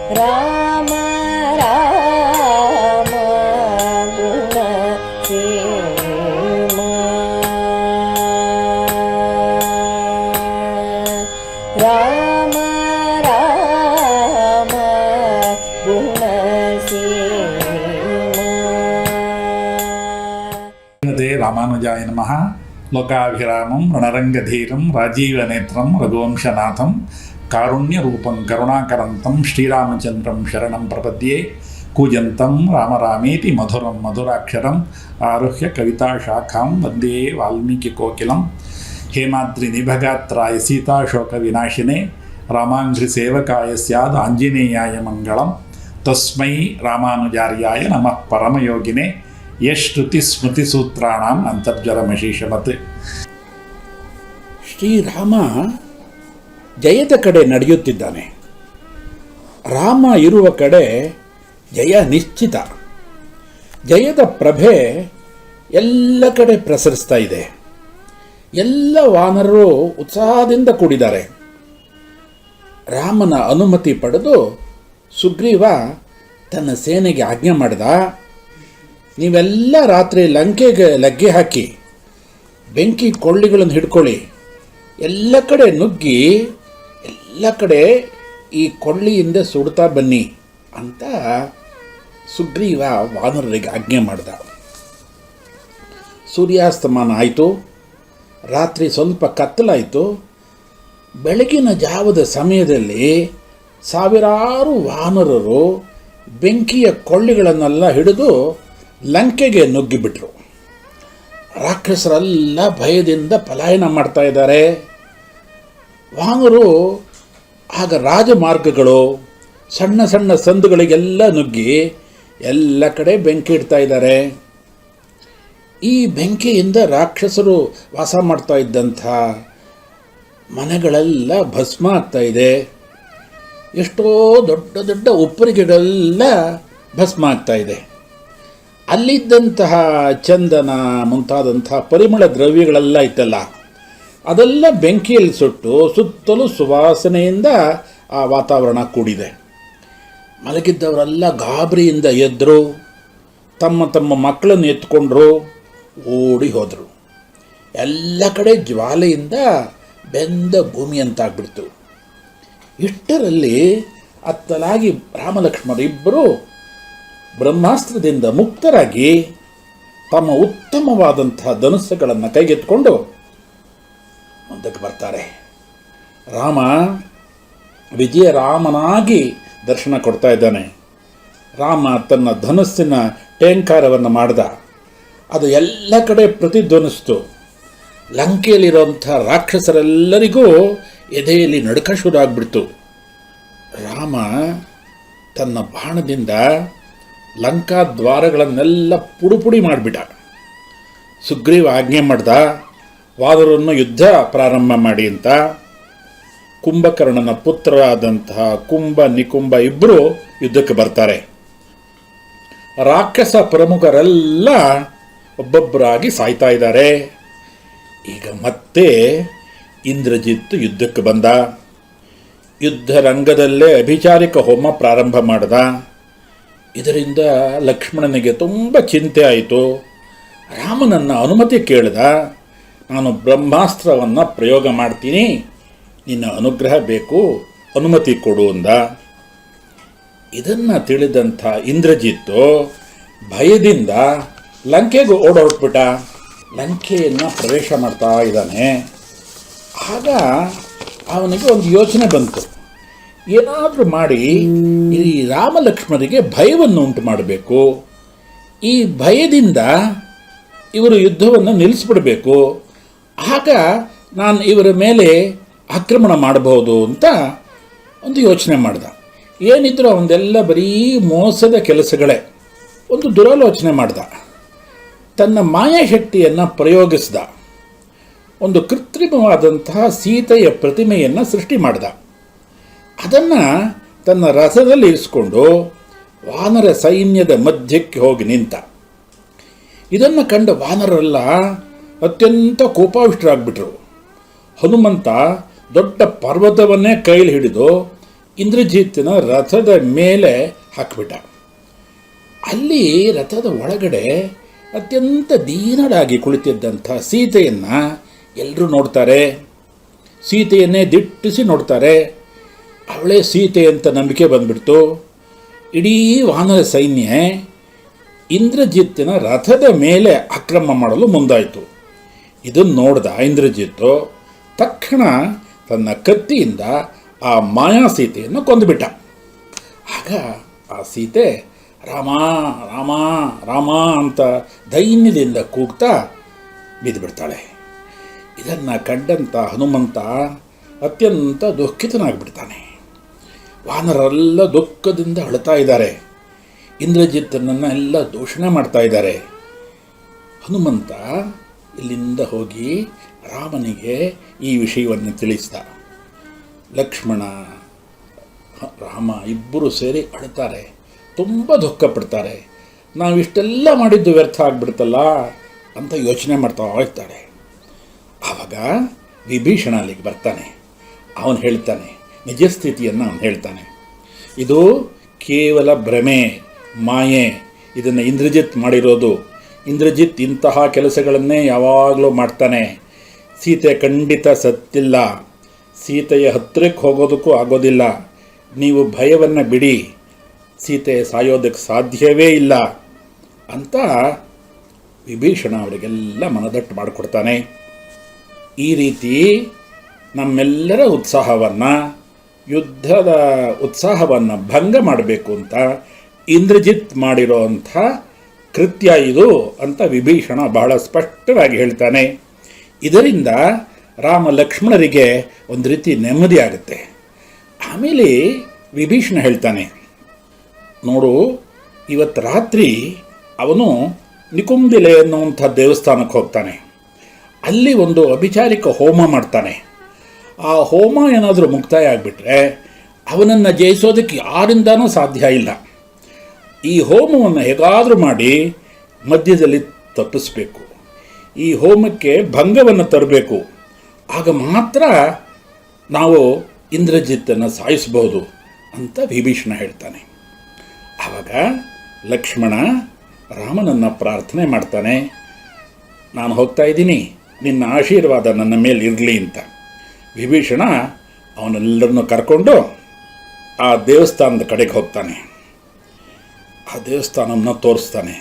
ರಾಮ ರಾಮ ಗುಣ ಸೇಮ ರಾಮ ರಾಮ ಗುಣ ಸೇಮ. ರಾಮಾನುಜಾಯ ನಮಃ. ಲೋಕಾಭಿರಾಮಂ ರಣರಂಗಧೀರಂ ರಾಜೀವನೇತ್ರಂ ರಘುವಂಶನಾಥಂ ಕಾರುಣ್ಯರೂಪಂ ಕರುಣಾಕರಂತಂ ಶ್ರೀರಾಮಚಂದ್ರಂ ಶರಣಂ ಪ್ರಪದ್ಯೆ. ಕೂಜಂತಂ ರಾಮ ರಾಮೇತಿ ಮಧುರಂ ಮಧುರಾಕ್ಷರಂ ಆರುಹ್ಯ ಕವಿತಾಶಾಖಾಂ ವಂದೇ ವಾಲ್ಮೀಕಿಕೋಕಿಲಂ. ಹೇಮಾದ್ರಿ ನಿಭಗಾತ್ರಾಯ ಸೀತಾಶೋಕ ವಿನಾಶಿನೇ ರಾಮಾಂಘ್ರಿ ಸೇವಕಾಯ ಸ್ಯಾದ್ ಆಂಜನೇಯಾಯ ಮಂಗಳಂ. ತಸ್ಮೈ ರಾಮಾನುಜಾರ್ಯಾಯ ನಮಃ ಪರಮಯೋಗಿನೇ ಯಶ್ರುತಿ ಸ್ಮೃತಿಸೂತ್ರಾಣಾಂ ಅಂತರ್ಜರಮಶೀಷಮತ್. ಶ್ರೀರಾಮ ಜಯದ ಕಡೆ ನಡೆಯುತ್ತಿದ್ದಾನೆ. ರಾಮ ಇರುವ ಕಡೆ ಜಯ ನಿಶ್ಚಿತ. ಜಯದ ಪ್ರಭೆ ಎಲ್ಲ ಕಡೆ ಪ್ರಸರಿಸ್ತಾ ಇದೆ. ಎಲ್ಲ ವಾನರರು ಉತ್ಸಾಹದಿಂದ ಕೂಡಿದ್ದಾರೆ. ರಾಮನ ಅನುಮತಿ ಪಡೆದು ಸುಗ್ರೀವ ತನ್ನ ಸೇನೆಗೆ ಆಜ್ಞೆ ಮಾಡಿದ. ನೀವೆಲ್ಲ ರಾತ್ರಿ ಲಂಕೆಗೆ ಲಗ್ಗೆ ಹಾಕಿ ಬೆಂಕಿ ಕೊಳ್ಳಿಗಳನ್ನು ಹಿಡ್ಕೊಳ್ಳಿ, ಎಲ್ಲ ಕಡೆ ನುಗ್ಗಿ ಎಲ್ಲ ಕಡೆ ಈ ಕೊಳ್ಳಿಯಿಂದ ಸುಡ್ತಾ ಬನ್ನಿ ಅಂತ ಸುಗ್ರೀವ ವಾನರರಿಗೆ ಆಜ್ಞೆ ಮಾಡಿದ. ಸೂರ್ಯಾಸ್ತಮಾನ ಆಯಿತು. ರಾತ್ರಿ ಸ್ವಲ್ಪ ಕತ್ತಲಾಯಿತು. ಬೆಳಗಿನ ಜಾವದ ಸಮಯದಲ್ಲಿ ಸಾವಿರಾರು ವಾನರರು ಬೆಂಕಿಯ ಕೊಳ್ಳಿಗಳನ್ನೆಲ್ಲ ಹಿಡಿದು ಲಂಕೆಗೆ ನುಗ್ಗಿಬಿಟ್ರು. ರಾಕ್ಷಸರೆಲ್ಲ ಭಯದಿಂದ ಪಲಾಯನ ಮಾಡ್ತಾ ಇದ್ದಾರೆ. ವಾನರು ಆಗ ರಾಜಮಾರ್ಗಗಳು ಸಣ್ಣ ಸಣ್ಣ ಸಂದುಗಳಿಗೆಲ್ಲ ನುಗ್ಗಿ ಎಲ್ಲ ಕಡೆ ಬೆಂಕಿ ಇಡ್ತಾ ಇದ್ದಾರೆ. ಈ ಬೆಂಕಿಯಿಂದ ರಾಕ್ಷಸರು ವಾಸ ಮಾಡ್ತಾ ಇದ್ದಂಥ ಮನೆಗಳೆಲ್ಲ ಭಸ್ಮ ಆಗ್ತಾ ಇದೆ. ಎಷ್ಟೋ ದೊಡ್ಡ ದೊಡ್ಡ ಉಪ್ಪರಿಗೆಗಳೆಲ್ಲ ಭಸ್ಮ ಆಗ್ತಾ ಇದೆ. ಅಲ್ಲಿದ್ದಂತಹ ಚಂದನ ಮುಂತಾದಂಥ ಪರಿಮಳ ದ್ರವ್ಯಗಳೆಲ್ಲ ಇತ್ತಲ್ಲ, ಅದೆಲ್ಲ ಬೆಂಕಿಯಲ್ಲಿ ಸುಟ್ಟು ಸುತ್ತಲೂ ಸುವಾಸನೆಯಿಂದ ಆ ವಾತಾವರಣ ಕೂಡಿದೆ. ಮಲಗಿದ್ದವರೆಲ್ಲ ಗಾಬರಿಯಿಂದ ಎದ್ದರು. ತಮ್ಮ ತಮ್ಮ ಮಕ್ಕಳನ್ನು ಎತ್ಕೊಂಡ್ರು, ಓಡಿ ಹೋದರು. ಎಲ್ಲ ಕಡೆ ಜ್ವಾಲೆಯಿಂದ ಬೆಂದ ಭೂಮಿಯಂತಾಗ್ಬಿಡ್ತು. ಇಷ್ಟರಲ್ಲಿ ಅತ್ತಲಾಗಿ ರಾಮಲಕ್ಷ್ಮಣರಿಬ್ಬರು ಬ್ರಹ್ಮಾಸ್ತ್ರದಿಂದ ಮುಕ್ತರಾಗಿ ತಮ್ಮ ಉತ್ತಮವಾದಂತಹ ಧನುಸ್ಸುಗಳನ್ನು ಕೈಗೆತ್ತಿಕೊಂಡು ಮುಂದಕ್ಕೆ ಬರ್ತಾರೆ. ರಾಮ ವಿಜಯರಾಮನಾಗಿ ದರ್ಶನ ಕೊಡ್ತಾ ಇದ್ದಾನೆ. ರಾಮ ತನ್ನ ಧನುಸ್ಸಿನ ಟೇಂಕಾರವನ್ನು ಮಾಡಿದ. ಅದು ಎಲ್ಲ ಕಡೆ ಪ್ರತಿಧ್ವನಿಸ್ತು. ಲಂಕೆಯಲ್ಲಿರುವಂಥ ರಾಕ್ಷಸರೆಲ್ಲರಿಗೂ ಎದೆಯಲ್ಲಿ ನಡುಕ ಶುರು ಆಗಿಬಿಡ್ತು. ರಾಮ ತನ್ನ ಬಾಣದಿಂದ ಲಂಕಾ ದ್ವಾರಗಳನ್ನೆಲ್ಲ ಪುಡಿ ಮಾಡಿಬಿಟ್ಟ. ಸುಗ್ರೀವ ಆಜ್ಞೆ ಮಾಡ್ದ, ವಾನರನ್ನು ಯುದ್ಧ ಪ್ರಾರಂಭ ಮಾಡಿ ಅಂತ. ಕುಂಭಕರ್ಣನ ಪುತ್ರರಾದಂತಹ ಕುಂಭ ನಿಕುಂಭ ಇಬ್ಬರು ಯುದ್ಧಕ್ಕೆ ಬರ್ತಾರೆ. ರಾಕ್ಷಸ ಪ್ರಮುಖರೆಲ್ಲ ಒಬ್ಬೊಬ್ಬರಾಗಿ ಸಾಯ್ತಾ ಇದ್ದಾರೆ. ಈಗ ಮತ್ತೆ ಇಂದ್ರಜಿತ್ ಯುದ್ಧಕ್ಕೆ ಬಂದ. ಯುದ್ಧ ರಂಗದಲ್ಲೇ ಅಭಿಚಾರಿಕ ಹೋಮ ಪ್ರಾರಂಭ ಮಾಡ್ದ. ಇದರಿಂದ ಲಕ್ಷ್ಮಣನಿಗೆ ತುಂಬ ಚಿಂತೆ ಆಯಿತು. ರಾಮನನ್ನು ಅನುಮತಿ ಕೇಳಿದ. ನಾನು ಬ್ರಹ್ಮಾಸ್ತ್ರವನ್ನು ಪ್ರಯೋಗ ಮಾಡ್ತೀನಿ, ನಿನ್ನ ಅನುಗ್ರಹ ಬೇಕು, ಅನುಮತಿ ಕೊಡು ಅಂದ. ಇದನ್ನು ತಿಳಿದಂಥ ಇಂದ್ರಜಿತ್ತು ಭಯದಿಂದ ಲಂಕೆಗೆ ಓಡೋಗ್ಬಿಟ್ಟ. ಲಂಕೆಯನ್ನು ಪ್ರವೇಶ ಮಾಡ್ತಾ ಇದ್ದಾನೆ. ಆಗ ಅವನಿಗೆ ಒಂದು ಯೋಚನೆ ಬಂತು. ಏನಾದರೂ ಮಾಡಿ ಈ ರಾಮಲಕ್ಷ್ಮಣರಿಗೆ ಭಯವನ್ನು ಉಂಟು ಮಾಡಬೇಕು. ಈ ಭಯದಿಂದ ಇವರು ಯುದ್ಧವನ್ನು ನಿಲ್ಲಿಸ್ಬಿಡಬೇಕು. ಆಗ ನಾನು ಇವರ ಮೇಲೆ ಆಕ್ರಮಣ ಮಾಡಬಹುದು ಅಂತ ಒಂದು ಯೋಚನೆ ಮಾಡ್ದ. ಏನಿದ್ರು ಅವನದೆಲ್ಲ ಬರೀ ಮೋಸದ ಕೆಲಸಗಳೇ. ಒಂದು ದುರಾಲೋಚನೆ ಮಾಡ್ದ. ತನ್ನ ಮಾಯಾಶಕ್ತಿಯನ್ನು ಪ್ರಯೋಗಿಸ್ದ. ಒಂದು ಕೃತ್ರಿಮವಾದಂತಹ ಸೀತೆಯ ಪ್ರತಿಮೆಯನ್ನು ಸೃಷ್ಟಿ ಮಾಡ್ದ. ಅದನ್ನು ತನ್ನ ರಥದಲ್ಲಿ ಇರಿಸ್ಕೊಂಡು ವಾನರ ಸೈನ್ಯದ ಮಧ್ಯಕ್ಕೆ ಹೋಗಿ ನಿಂತ. ಇದನ್ನು ಕಂಡ ವಾನರೆಲ್ಲ ಅತ್ಯಂತ ಕೋಪಾವಿಷ್ಟರಾಗ್ಬಿಟ್ರು. ಹನುಮಂತ ದೊಡ್ಡ ಪರ್ವತವನ್ನೇ ಕೈಲಿ ಹಿಡಿದು ಇಂದ್ರಜಿತ್ತನ ರಥದ ಮೇಲೆ ಹಾಕಿಬಿಟ್ಟ. ಅಲ್ಲಿ ರಥದ ಒಳಗಡೆ ಅತ್ಯಂತ ದೀನಳಾಗಿ ಕುಳಿತಿದ್ದಂಥ ಸೀತೆಯನ್ನು ಎಲ್ಲರೂ ನೋಡ್ತಾರೆ. ಸೀತೆಯನ್ನೇ ದಿಟ್ಟಿಸಿ ನೋಡ್ತಾರೆ. ಅವಳೇ ಸೀತೆ ಅಂತ ನಂಬಿಕೆ ಬಂದ್ಬಿಡ್ತು. ಇಡೀ ವಾನರ ಸೈನ್ಯ ಇಂದ್ರಜಿತ್ತಿನ ರಥದ ಮೇಲೆ ಆಕ್ರಮಣ ಮಾಡಲು ಮುಂದಾಯಿತು. ಇದನ್ನು ನೋಡಿದ ಇಂದ್ರಜಿತ್ತು ತಕ್ಷಣ ತನ್ನ ಕತ್ತಿಯಿಂದ ಆ ಮಾಯಾ ಸೀತೆಯನ್ನು ಕೊಂದುಬಿಟ್ಟ. ಆಗ ಆ ಸೀತೆ ರಾಮ ರಾಮ ರಾಮ ಅಂತ ದೈನ್ಯದಿಂದ ಕೂಗ್ತಾ ಬಿದ್ದುಬಿಡ್ತಾಳೆ. ಇದನ್ನು ಕಂಡಂಥ ಹನುಮಂತ ಅತ್ಯಂತ ದುಃಖಿತನಾಗಿಬಿಡ್ತಾನೆ. ವಾನರೆಲ್ಲ ದುಃಖದಿಂದ ಅಳ್ತಾ ಇದ್ದಾರೆ. ಇಂದ್ರಜಿತ್ತನನ್ನು ಎಲ್ಲ ದೂಷಣೆ ಮಾಡ್ತಾ ಇದ್ದಾರೆ. ಹನುಮಂತ ಇಲ್ಲಿಂದ ಹೋಗಿ ರಾಮನಿಗೆ ಈ ವಿಷಯವನ್ನು ತಿಳಿಸ್ದ. ಲಕ್ಷ್ಮಣ ರಾಮ ಇಬ್ಬರು ಸೇರಿ ಅಳ್ತಾರೆ, ತುಂಬ ದುಃಖ ಪಡ್ತಾರೆ. ನಾವಿಷ್ಟೆಲ್ಲ ಮಾಡಿದ್ದು ವ್ಯರ್ಥ ಆಗಿಬಿಡ್ತಲ್ಲ ಅಂತ ಯೋಚನೆ ಮಾಡ್ತಾ ಇರ್ತಾರೆ. ಆವಾಗ ವಿಭೀಷಣ ಅಲ್ಲಿಗೆ ಬರ್ತಾನೆ. ಅವನು ಹೇಳ್ತಾನೆ, ನಿಜ ಸ್ಥಿತಿಯನ್ನು ಅವನು ಹೇಳ್ತಾನೆ. ಇದು ಕೇವಲ ಭ್ರಮೆ, ಮಾಯೆ. ಇದನ್ನು ಇಂದ್ರಜಿತ್ ಮಾಡಿರೋದು. ಇಂದ್ರಜಿತ್ ಇಂತಹ ಕೆಲಸಗಳನ್ನೇ ಯಾವಾಗಲೂ ಮಾಡ್ತಾನೆ. ಸೀತೆ ಖಂಡಿತ ಸತ್ತಿಲ್ಲ. ಸೀತೆಯ ಹತ್ತಿರಕ್ಕೆ ಹೋಗೋದಕ್ಕೂ ಆಗೋದಿಲ್ಲ. ನೀವು ಭಯವನ್ನು ಬಿಡಿ, ಸೀತೆ ಸಾಯೋದಕ್ಕೆ ಸಾಧ್ಯವೇ ಇಲ್ಲ ಅಂತ ವಿಭೀಷಣ ಅವರಿಗೆಲ್ಲ ಮನದಟ್ಟು ಮಾಡಿಕೊಡ್ತಾನೆ. ಈ ರೀತಿ ನಮ್ಮೆಲ್ಲರ ಉತ್ಸಾಹವನ್ನು, ಯುದ್ಧದ ಉತ್ಸಾಹವನ್ನು ಭಂಗ ಮಾಡಬೇಕು ಅಂತ ಇಂದ್ರಜಿತ್ ಮಾಡಿರೋ ಅಂಥ ಕೃತ್ಯ ಇದು ಅಂತ ವಿಭೀಷಣ ಬಹಳ ಸ್ಪಷ್ಟವಾಗಿ ಹೇಳ್ತಾನೆ. ಇದರಿಂದ ರಾಮ ಲಕ್ಷ್ಮಣರಿಗೆ ಒಂದು ರೀತಿ ನೆಮ್ಮದಿ ಆಗುತ್ತೆ. ಆಮೇಲೆ ವಿಭೀಷಣ ಹೇಳ್ತಾನೆ, ನೋಡು, ಇವತ್ತು ರಾತ್ರಿ ಅವನು ನಿಕುಂಬಿಲೆ ಅನ್ನುವಂಥ ದೇವಸ್ಥಾನಕ್ಕೆ ಹೋಗ್ತಾನೆ. ಅಲ್ಲಿ ಒಂದು ಅಭಿಚಾರಿಕ ಹೋಮ ಮಾಡ್ತಾನೆ. ಆ ಹೋಮ ಏನಾದರೂ ಮುಕ್ತಾಯ ಆಗಿಬಿಟ್ರೆ ಅವನನ್ನು ಜಯಿಸೋದಕ್ಕೆ ಯಾರಿಂದನೂ ಸಾಧ್ಯ ಇಲ್ಲ. ಈ ಹೋಮವನ್ನು ಹೇಗಾದರೂ ಮಾಡಿ ಮಧ್ಯದಲ್ಲಿ ತಪ್ಪಿಸಬೇಕು. ಈ ಹೋಮಕ್ಕೆ ಭಂಗವನ್ನು ತರಬೇಕು. ಆಗ ಮಾತ್ರ ನಾವು ಇಂದ್ರಜಿತ್ತನ್ನು ಸಾಯಿಸಬಹುದು ಅಂತ ವಿಭೀಷಣ ಹೇಳ್ತಾನೆ. ಆವಾಗ ಲಕ್ಷ್ಮಣ ರಾಮನನ್ನು ಪ್ರಾರ್ಥನೆ ಮಾಡ್ತಾನೆ, ನಾನು ಹೋಗ್ತಾ ಇದ್ದೀನಿ, ನಿನ್ನ ಆಶೀರ್ವಾದ ನನ್ನ ಮೇಲೆ ಇರಲಿ ಅಂತ. ವಿಭೀಷಣ ಅವನೆಲ್ಲರನ್ನು ಕರ್ಕೊಂಡು ಆ ದೇವಸ್ಥಾನದ ಕಡೆಗೆ ಹೋಗ್ತಾನೆ. ಆ ದೇವಸ್ಥಾನವನ್ನು ತೋರಿಸ್ತಾನೆ.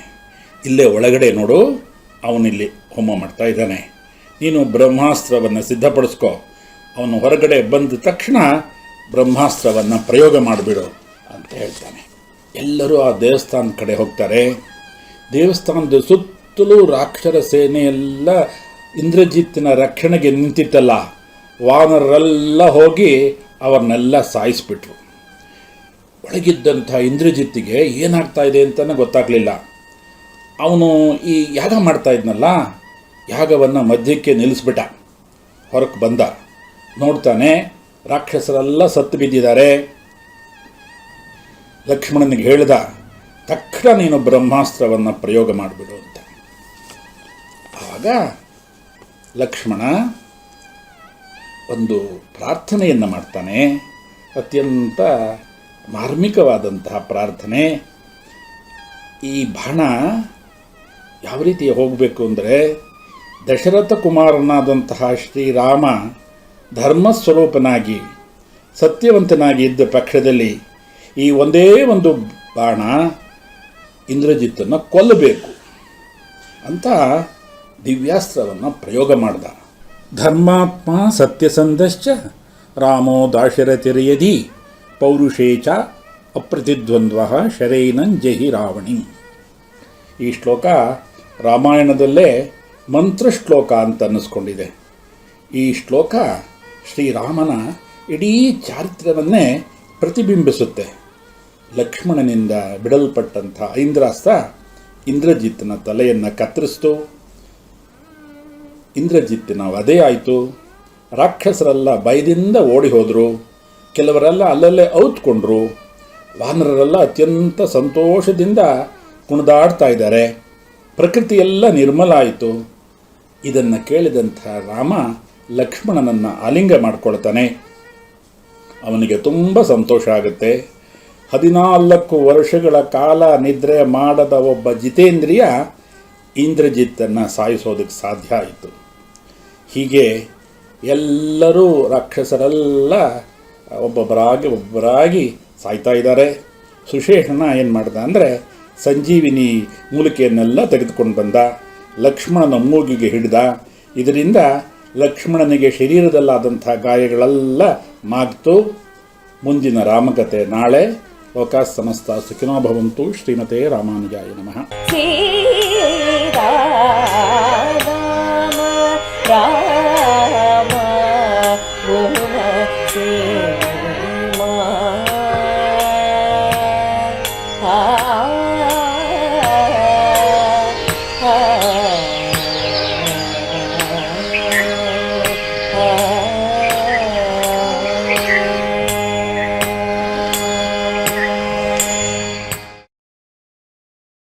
ಇಲ್ಲೇ ಒಳಗಡೆ ನೋಡು, ಅವನಿಲ್ಲಿ ಹೋಮ ಮಾಡ್ತಾ ಇದ್ದಾನೆ. ನೀನು ಬ್ರಹ್ಮಾಸ್ತ್ರವನ್ನು ಸಿದ್ಧಪಡಿಸ್ಕೊ. ಅವನು ಹೊರಗಡೆ ಬಂದ ತಕ್ಷಣ ಬ್ರಹ್ಮಾಸ್ತ್ರವನ್ನು ಪ್ರಯೋಗ ಮಾಡಿಬಿಡು ಅಂತ ಹೇಳ್ತಾನೆ. ಎಲ್ಲರೂ ಆ ದೇವಸ್ಥಾನದ ಕಡೆ ಹೋಗ್ತಾರೆ. ದೇವಸ್ಥಾನದ ಸುತ್ತಲೂ ರಾಕ್ಷರ ಸೇನೆಯೆಲ್ಲ ಇಂದ್ರಜಿತ್ತಿನ ರಕ್ಷಣೆಗೆ ನಿಂತಿತ್ತಲ್ಲ, ವಾನರೆಲ್ಲ ಹೋಗಿ ಅವ್ರನ್ನೆಲ್ಲ ಸಾಯಿಸಿಬಿಟ್ರು. ಒಳಗಿದ್ದಂಥ ಇಂದ್ರಜಿತ್ತಿಗೆ ಏನಾಗ್ತಾ ಇದೆ ಅಂತಲೇ ಗೊತ್ತಾಗಲಿಲ್ಲ. ಅವನು ಈ ಯಾಗ ಮಾಡ್ತಾ ಇದ್ನಲ್ಲ, ಯಾಗವನ್ನು ಮಧ್ಯಕ್ಕೆ ನಿಲ್ಲಿಸ್ಬಿಟ್ಟ. ಹೊರಕ್ಕೆ ಬಂದ, ನೋಡ್ತಾನೆ ರಾಕ್ಷಸರೆಲ್ಲ ಸತ್ತು ಬಿದ್ದಿದ್ದಾರೆ. ಲಕ್ಷ್ಮಣನಿಗೆ ಹೇಳ್ದ, ತಕ್ಷಣ ನೀನು ಬ್ರಹ್ಮಾಸ್ತ್ರವನ್ನು ಪ್ರಯೋಗ ಮಾಡಿಬಿಡು ಅಂತ. ಆವಾಗ ಲಕ್ಷ್ಮಣ ಒಂದು ಪ್ರಾರ್ಥನೆಯನ್ನು ಮಾಡ್ತಾನೆ. ಅತ್ಯಂತ ಮಾರ್ಮಿಕವಾದಂತಹ ಪ್ರಾರ್ಥನೆ. ಈ ಬಾಣ ಯಾವ ರೀತಿ ಹೋಗಬೇಕು ಅಂದರೆ, ದಶರಥ ಕುಮಾರನಾದಂತಹ ಶ್ರೀರಾಮ ಧರ್ಮಸ್ವರೂಪನಾಗಿ ಸತ್ಯವಂತನಾಗಿ ಇದ್ದ ಪಕ್ಷದಲ್ಲಿ ಈ ಒಂದೇ ಒಂದು ಬಾಣ ಇಂದ್ರಜಿತ್ತನ್ನು ಕೊಲ್ಲಬೇಕು ಅಂತ ದಿವ್ಯಾಸ್ತ್ರವನ್ನು ಪ್ರಯೋಗ ಮಾಡ್ದ. ಧರ್ಮಾತ್ಮ ಸತ್ಯಸಂಧಶ್ಚ ರಾಮೋ ದಾಶರಥಿರ್ಯದಿ ಪೌರುಷೇಚ ಅಪ್ರತಿದ್ವಂದ್ವ ಶರೈನಂಜಹಿ ರಾವಣಿ. ಈ ಶ್ಲೋಕ ರಾಮಾಯಣದಲ್ಲೇ ಮಂತ್ರ ಶ್ಲೋಕ ಅಂತ ಅನ್ನಿಸ್ಕೊಂಡಿದೆ. ಈ ಶ್ಲೋಕ ಶ್ರೀರಾಮನ ಇಡೀ ಚಾರಿತ್ರ್ಯವನ್ನೇ ಪ್ರತಿಬಿಂಬಿಸುತ್ತೆ. ಲಕ್ಷ್ಮಣನಿಂದ ಬಿಡಲ್ಪಟ್ಟಂಥ ಐಂದ್ರಾಸ್ತ್ರ ಇಂದ್ರಜಿತ್ತನ ತಲೆಯನ್ನು ಕತ್ತರಿಸ್ತು. ಇಂದ್ರಜಿತ್ತಿನ ವಧೆ ಆಯಿತು. ರಾಕ್ಷಸರೆಲ್ಲ ಭಯದಿಂದ ಓಡಿ ಹೋದರು. ಕೆಲವರೆಲ್ಲ ಅಲ್ಲಲ್ಲೇ ಔತ್ಕೊಂಡ್ರು. ವಾನರರೆಲ್ಲ ಅತ್ಯಂತ ಸಂತೋಷದಿಂದ ಕುಣಿದಾಡ್ತಾ ಇದ್ದಾರೆ. ಪ್ರಕೃತಿಯೆಲ್ಲ ನಿರ್ಮಲ ಆಯಿತು. ಇದನ್ನು ಕೇಳಿದಂಥ ರಾಮ ಲಕ್ಷ್ಮಣನನ್ನು ಆಲಿಂಗ ಮಾಡ್ಕೊಳ್ತಾನೆ. ಅವನಿಗೆ ತುಂಬ ಸಂತೋಷ ಆಗುತ್ತೆ. 14 ವರ್ಷಗಳ ಕಾಲ ನಿದ್ರೆ ಮಾಡದ ಒಬ್ಬ ಜಿತೇಂದ್ರಿಯ ಇಂದ್ರಜಿತ್ತನ್ನು ಸಾಯಿಸೋದಕ್ಕೆ ಸಾಧ್ಯ ಆಯಿತು. ಹೀಗೆ ಎಲ್ಲರೂ ರಾಕ್ಷಸರೆಲ್ಲ ಒಬ್ಬೊಬ್ಬರಾಗಿ ಸಾಯ್ತಾ ಇದ್ದಾರೆ. ಸುಶೇಷನ ಏನು ಮಾಡ್ದ ಅಂದರೆ ಸಂಜೀವಿನಿ ಮೂಲಿಕೆಯನ್ನೆಲ್ಲ ತೆಗೆದುಕೊಂಡು ಬಂದ, ಲಕ್ಷ್ಮಣನ ಮೂಗಿಗೆ ಹಿಡಿದ. ಇದರಿಂದ ಲಕ್ಷ್ಮಣನಿಗೆ ಶರೀರದಲ್ಲಾದಂಥ ಗಾಯಗಳೆಲ್ಲ ಮಾಗ್ತು. ಮುಂದಿನ ರಾಮಕಥೆ ನಾಳೆ. ಲೋಕಾಃ ಸಮಸ್ತಾಃ ಸುಖಿನೋ ಭವಂತು. ಶ್ರೀಮತೆ ರಾಮಾನುಜಾಯ ನಮಃ.